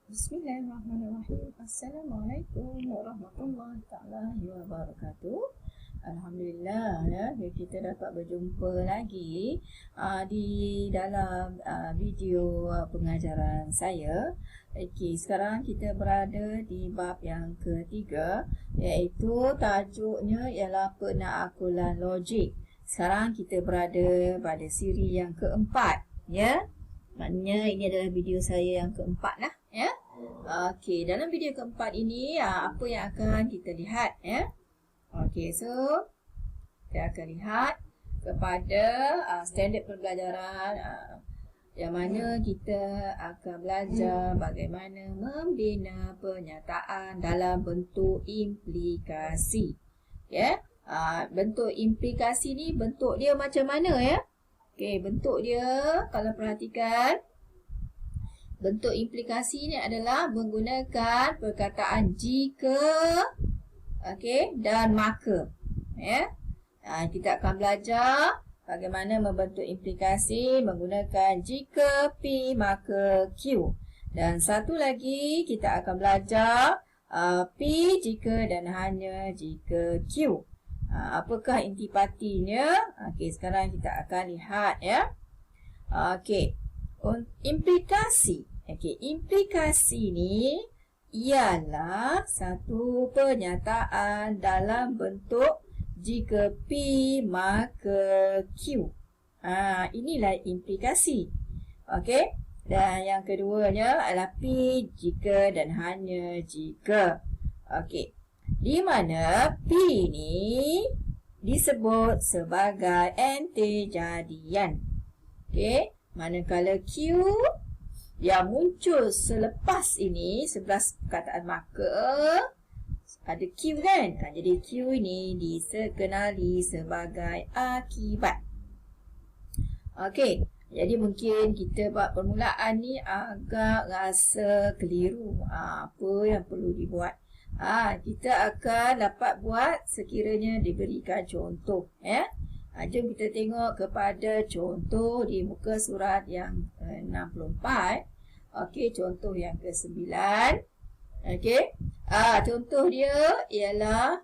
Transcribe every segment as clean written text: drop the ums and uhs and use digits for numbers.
Bismillahirrahmanirrahim. Assalamualaikum warahmatullahi taala wabarakatuh. Alhamdulillah ya, kita dapat berjumpa lagi di dalam video pengajaran saya. Okey, sekarang kita berada di bab yang ketiga, iaitu tajuknya ialah penaklukan logik. Sekarang kita berada pada siri yang keempat, ya. Maknanya ini adalah video saya yang keempat lah, ya. Okey, dalam video keempat ini apa yang akan kita lihat, ya? Okey, so kita akan lihat kepada standard pembelajaran yang mana kita akan belajar bagaimana membina pernyataan dalam bentuk implikasi, ya. Bentuk implikasi ni bentuk dia macam mana, ya? Okey, bentuk dia kalau perhatikan, bentuk implikasi ni adalah menggunakan perkataan jika, okey, dan maka, ya. Kita akan belajar bagaimana membentuk implikasi menggunakan jika P maka Q. Dan satu lagi kita akan belajar P jika dan hanya jika Q. Apakah intipatinya? Okey, sekarang kita akan lihat, ya. Okey. Implikasi. Okey, implikasi ni ialah satu pernyataan dalam bentuk jika P maka Q. Inilah implikasi. Okey. Dan yang keduanya adalah P jika dan hanya jika. Okey. Di mana P ni disebut sebagai anti-jadian. Okey, manakala Q yang muncul selepas ini, sebelah perkataan maka, ada Q kan? Jadi Q ini dikenali sebagai akibat. Okey, jadi mungkin kita buat permulaan ni agak rasa keliru. Apa yang perlu dibuat? Kita akan dapat buat sekiranya diberikan contoh, ya. Jom kita tengok kepada contoh di muka surat yang 64. Okey, contoh yang ke-9. Okey. Contoh dia ialah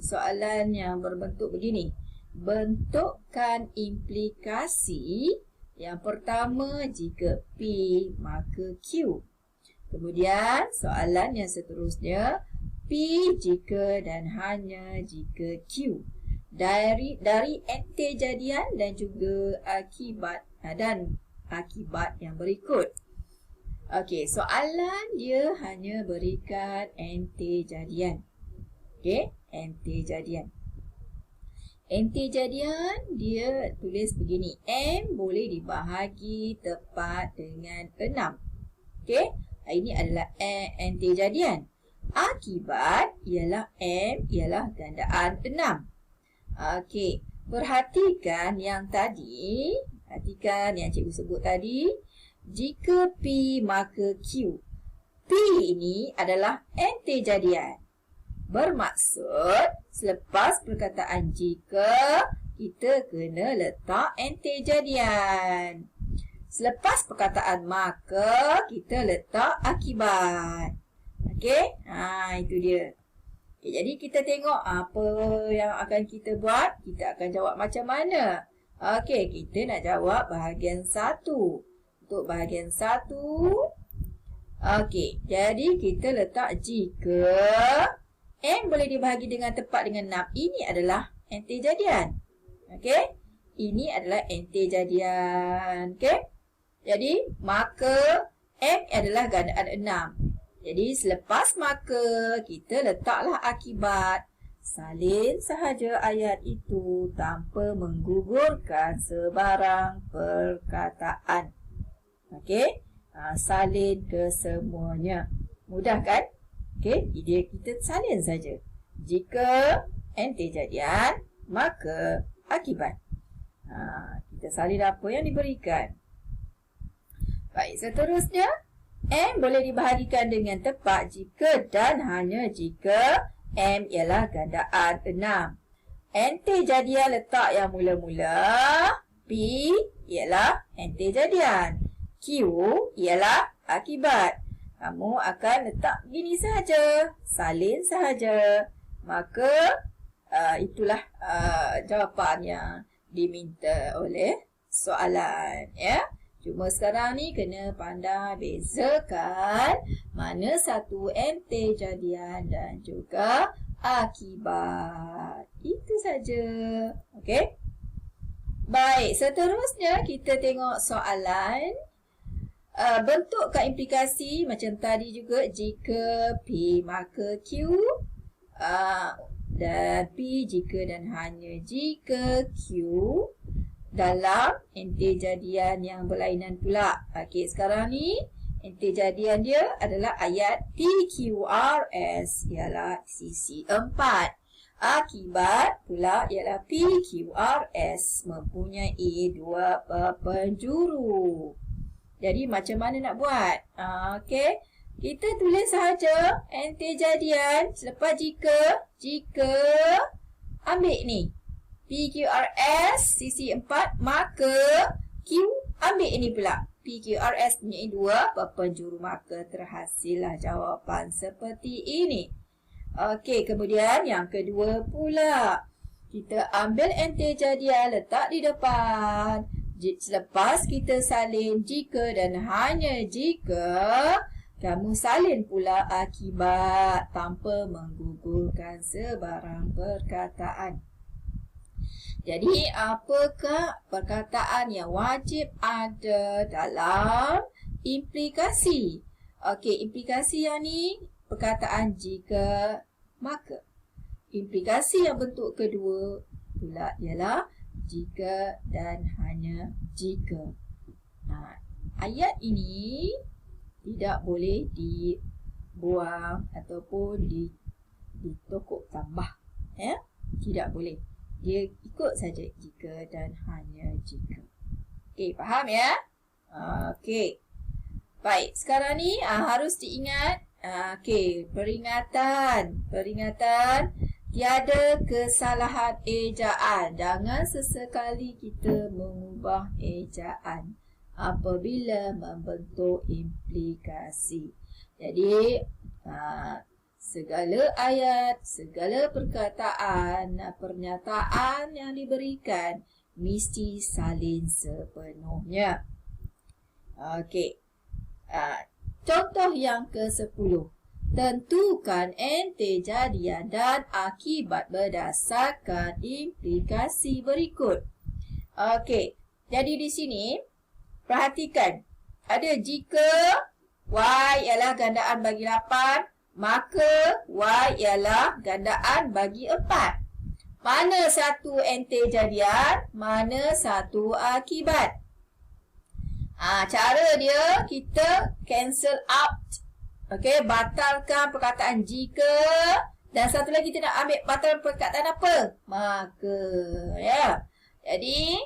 soalan yang berbentuk begini. Bentukkan implikasi yang pertama jika P maka Q. Kemudian soalan yang seterusnya, P jika dan hanya jika Q. Dari anti-jadian dan juga akibat yang berikut. Okey, soalan dia hanya berikan anti-jadian. Okey, anti-jadian. Anti-jadian dia tulis begini, M boleh dibahagi tepat dengan 6. Okey, ini adalah anti-jadian. Akibat ialah M ialah gandaan 6. Okey, perhatikan yang tadi, perhatikan yang cikgu sebut tadi, jika P maka Q. P ini adalah anti-jadian. Bermaksud selepas perkataan jika, kita kena letak anti-jadian. Selepas perkataan maka, kita letak akibat. Okey? Itu dia. Okay, jadi kita tengok apa yang akan kita buat. Kita akan jawab macam mana. Okey, kita nak jawab bahagian 1. Untuk bahagian 1, okey, jadi kita letak jika M boleh dibahagi dengan tepat dengan 6. Ini adalah anti-jadian. Okey? Ini adalah anti-jadian. Okey? Jadi, maka M adalah gandaan 6. Jadi, selepas maka, kita letaklah akibat. Salin sahaja ayat itu tanpa menggugurkan sebarang perkataan. Okey? Salin ke semuanya. Mudah kan? Okey? Jadi, kita salin saja. Jika anti-jadian, maka akibat. Kita salin apa yang diberikan. Baik, seterusnya, M boleh dibahagikan dengan tepat jika dan hanya jika M ialah gandaan 6. Anti-jadian letak yang mula-mula, P ialah anti-jadian, Q ialah akibat. kamu akan letak gini sahaja, salin sahaja. Maka itulah jawapan yang diminta oleh soalan, ya. Cuma sekarang ni kena pandai bezakan mana satu ente jadian dan juga akibat. Itu saja. Okey. Baik, seterusnya kita tengok soalan. Bentuk implikasi macam tadi juga, jika P maka Q, dan P jika dan hanya jika Q dalam ente jadian yang berlainan pula. Okey, sekarang ni ente jadian dia adalah ayat PQRS ialah sisi 4. Akibat pula ialah PQRS mempunyai dua penjuru. Jadi macam mana nak buat? Okey, kita tulis sahaja ente jadian selepas jika ambil ni PQRS sisi 4, maka Q ambil ini pula. PQRS punya dua penjuru, maka terhasillah jawapan seperti ini. Okey, kemudian yang kedua pula. Kita ambil ente jadian letak di depan. Selepas kita salin jika dan hanya jika, kamu salin pula akibat tanpa menggugurkan sebarang perkataan. Jadi, apakah perkataan yang wajib ada dalam implikasi? Okey, implikasi yang ni perkataan jika, maka. Implikasi yang bentuk kedua pula ialah jika dan hanya jika. Ayat ini tidak boleh dibuang ataupun ditokok tambah. Ya? Tidak boleh. Dia ikut saja jika dan hanya jika. Okey, faham ya? Okey. Baik, sekarang ni harus diingat. Okey, peringatan. Tiada kesalahan ejaan. Jangan sesekali kita mengubah ejaan apabila membentuk implikasi. Jadi, segala ayat, segala perkataan, pernyataan yang diberikan mesti salin sepenuhnya. Okey. Contoh yang ke-10. Tentukan ente jadian dan akibat berdasarkan implikasi berikut. Okey. Jadi di sini, perhatikan. Ada jika Y ialah gandaan bagi 8, maka Y ialah gandaan bagi 4. Mana satu ente jadian, mana satu akibat. Cara dia, kita cancel out. Okey, batalkan perkataan jika. Dan satu lagi kita nak ambil batal perkataan apa? Maka. Ya. Jadi,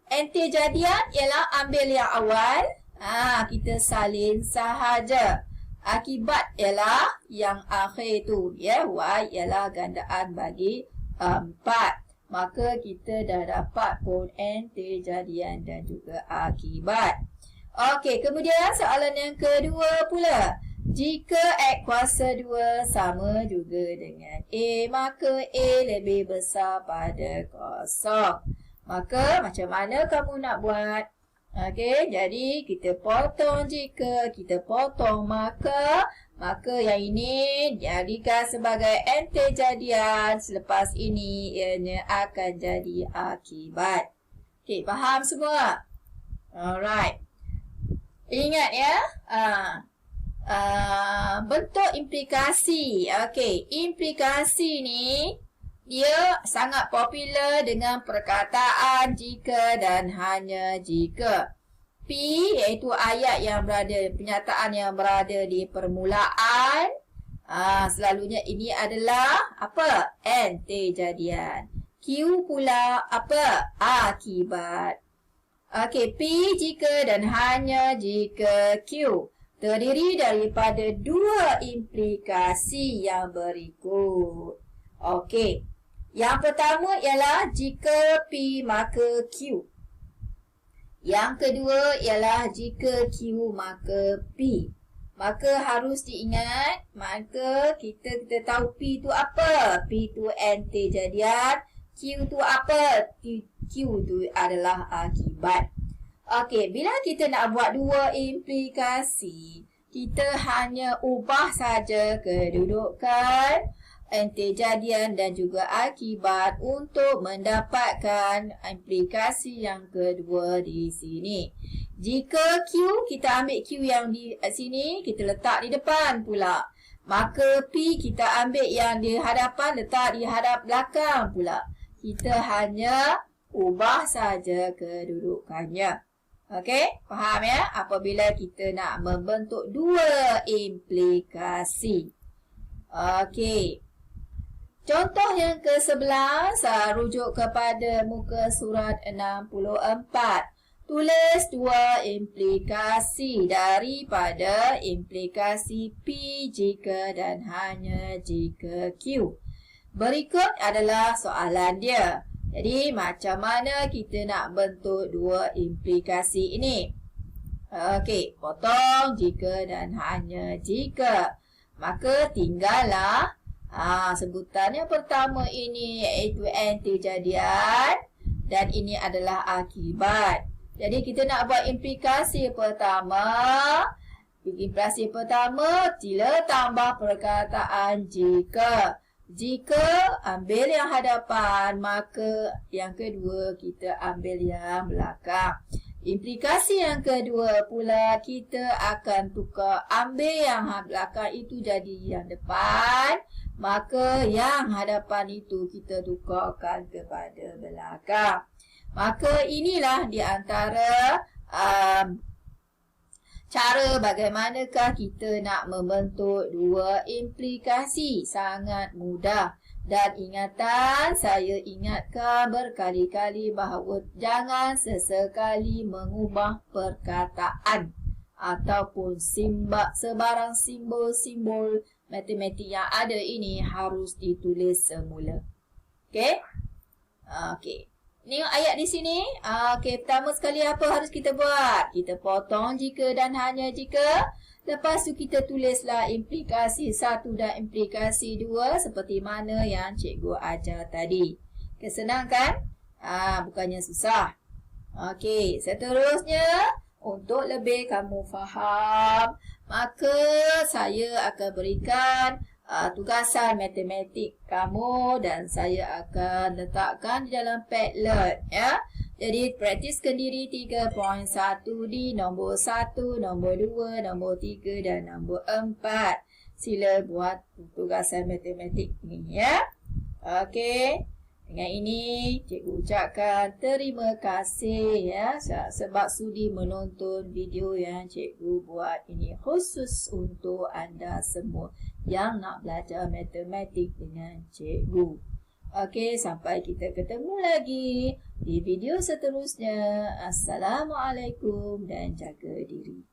ente jadian ialah ambil yang awal. Kita salin sahaja. Akibat ialah yang akhir tu. Ya, Y ialah gandaan bagi 4. Maka kita dah dapat pun ente jadian dan juga akibat. Okey, kemudian soalan yang kedua pula. Jika X kuasa 2 sama juga dengan A, maka A lebih besar pada kosong. Maka macam mana kamu nak buat? Okey, jadi kita potong jika, kita potong maka yang ini jadikan sebagai ente jadian. Selepas ini ianya akan jadi akibat. Okey, faham semua? Alright. Ingat ya. Bentuk implikasi. Okey, implikasi ni dia sangat popular dengan perkataan jika dan hanya jika. P iaitu ayat yang berada, pernyataan yang berada di permulaan. Selalunya ini adalah apa? Ente jadian. Q pula apa? Akibat. Okey, P jika dan hanya jika Q terdiri daripada dua implikasi yang berikut. Okey. Yang pertama ialah jika P maka Q. Yang kedua ialah jika Q maka P. Maka harus diingat, maka kita tahu P tu apa? P tu anti-jadian, Q tu apa? Q tu adalah akibat. Okey, bila kita nak buat dua implikasi, kita hanya ubah saja kedudukan anti-jadian dan juga akibat untuk mendapatkan implikasi yang kedua di sini. Jika Q, kita ambil Q yang di sini, kita letak di depan pula. Maka P kita ambil yang di hadapan, letak di hadap belakang pula. Kita hanya ubah saja kedudukannya. Okey, faham ya? Apabila kita nak membentuk dua implikasi. Okey. Contoh yang ke-11, rujuk kepada muka surat 64. Tulis dua implikasi daripada implikasi P jika dan hanya jika Q. Berikut adalah soalan dia. Jadi, macam mana kita nak bentuk dua implikasi ini? Okey, potong jika dan hanya jika. Maka tinggallah sebutan yang pertama ini iaitu anti-jadian dan ini adalah akibat. Jadi kita nak buat implikasi pertama. Implikasi pertama, sila tambah perkataan jika. Jika ambil yang hadapan, maka yang kedua kita ambil yang belakang. Implikasi yang kedua pula, kita akan tukar ambil yang belakang itu jadi yang depan. Maka yang hadapan itu kita tukarkan kepada belakang. Maka inilah di antara cara bagaimanakah kita nak membentuk dua implikasi. Sangat mudah. Dan ingatan, saya ingatkan berkali-kali bahawa jangan sesekali mengubah perkataan ataupun sebarang simbol-simbol matematik yang ada ini harus ditulis semula. Okey? Okey. Ni ayat di sini. Okey, pertama sekali apa harus kita buat? Kita potong jika dan hanya jika. Lepas tu kita tulislah implikasi 1 dan implikasi 2 seperti mana yang cikgu ajar tadi. Okay, senang kan? Bukannya susah. Okey, seterusnya untuk lebih kamu faham, maka saya akan berikan tugasan matematik kamu dan saya akan letakkan di dalam Padlet ya. Jadi praktiskan diri 3.1 di nombor 1, nombor 2, nombor 3 dan nombor 4. Sila buat tugasan matematik ni ya. Okey. Dengan ini cikgu ucapkan terima kasih ya sebab sudi menonton video yang cikgu buat ini khusus untuk anda semua yang nak belajar matematik dengan cikgu. Okey, sampai kita ketemu lagi di video seterusnya. Assalamualaikum dan jaga diri.